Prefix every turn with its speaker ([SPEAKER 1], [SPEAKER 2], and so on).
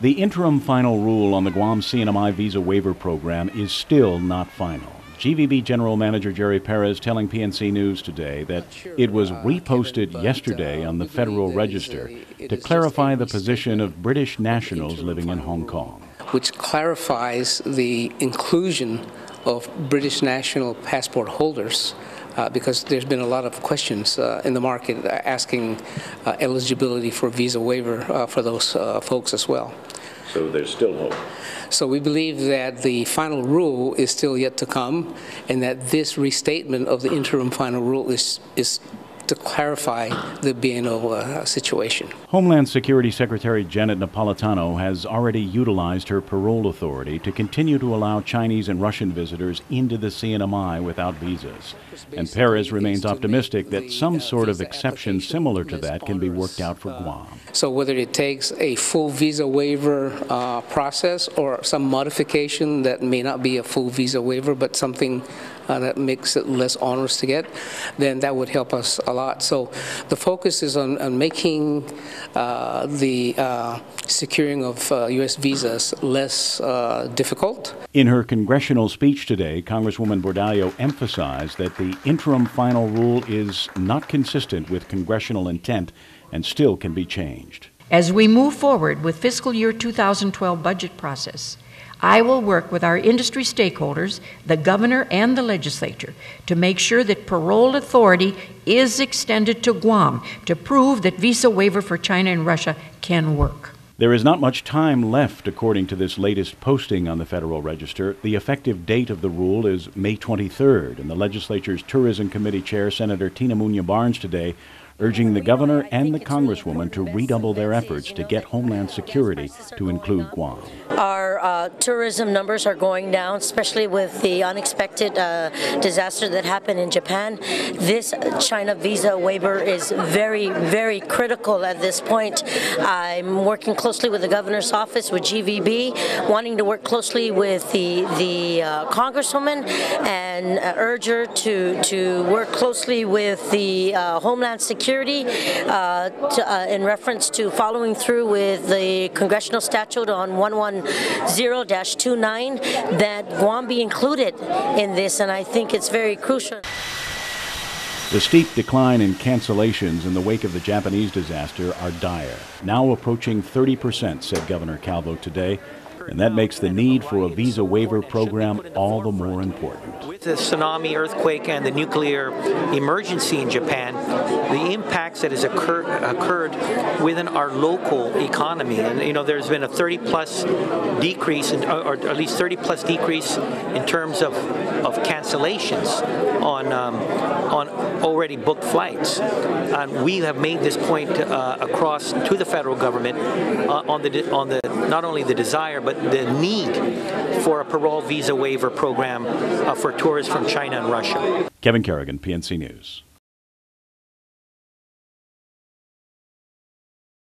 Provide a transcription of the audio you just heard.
[SPEAKER 1] The interim final rule on the Guam CNMI visa waiver program is still not final. GVB General Manager Jerry Perez telling PNC News today that it was reposted yesterday on the Federal Register to clarify the position of British nationals living in Hong Kong.
[SPEAKER 2] Which clarifies the inclusion of British national passport holders because there's been a lot of questions in the market asking eligibility for visa waiver for those folks as well.
[SPEAKER 3] So there's still hope.
[SPEAKER 2] So we believe that the final rule is still yet to come, and that this restatement of the interim final rule is to clarify the BNO situation.
[SPEAKER 1] Homeland Security Secretary Janet Napolitano has already utilized her parole authority to continue to allow Chinese and Russian visitors into the CNMI without visas. And Perez remains optimistic that some sort of exception similar to that can be worked out for Guam.
[SPEAKER 2] So whether it takes a full visa waiver process or some modification that may not be a full visa waiver, but something that makes it less onerous to get, then that would help us a lot. So the focus is on making the securing of U.S. visas less difficult.
[SPEAKER 1] In her congressional speech today, Congresswoman Bordallo emphasized that the interim final rule is not consistent with congressional intent and still can be changed.
[SPEAKER 4] As we move forward with fiscal year 2012 budget process, I will work with our industry stakeholders, the governor and the legislature, to make sure that parole authority is extended to Guam to prove that visa waiver for China and Russia can work.
[SPEAKER 1] There is not much time left, according to this latest posting on the Federal Register. The effective date of the rule is May 23rd, and the legislature's Tourism Committee Chair, Senator Tina Muñoz-Barnes, today urging the governor and the congresswoman to redouble their efforts to get Homeland Security to include Guam.
[SPEAKER 5] Our tourism numbers are going down, especially with the unexpected disaster that happened in Japan. This China visa waiver is very, very critical at this point. I'm working closely with the governor's office, with GVB, wanting to work closely with the congresswoman and urge her to work closely with the Homeland Security in reference to following through with the congressional statute on 110-29 that Guam be included in this, and I think it's very crucial.
[SPEAKER 1] The steep decline in cancellations in the wake of the Japanese disaster are dire, now approaching 30%, said Governor Calvo today. And that makes the need for a visa waiver program all the more important.
[SPEAKER 6] With the tsunami, earthquake, and the nuclear emergency in Japan, the impacts that has occurred within our local economy, and there's been a 30-plus decrease, or at least 30-plus decrease in terms of cancellations on already booked flights. And we have made this point across to the federal government on the not only the desire but the need for a parole visa waiver program for tourists from China and Russia.
[SPEAKER 1] Kevin Kerrigan, PNC News.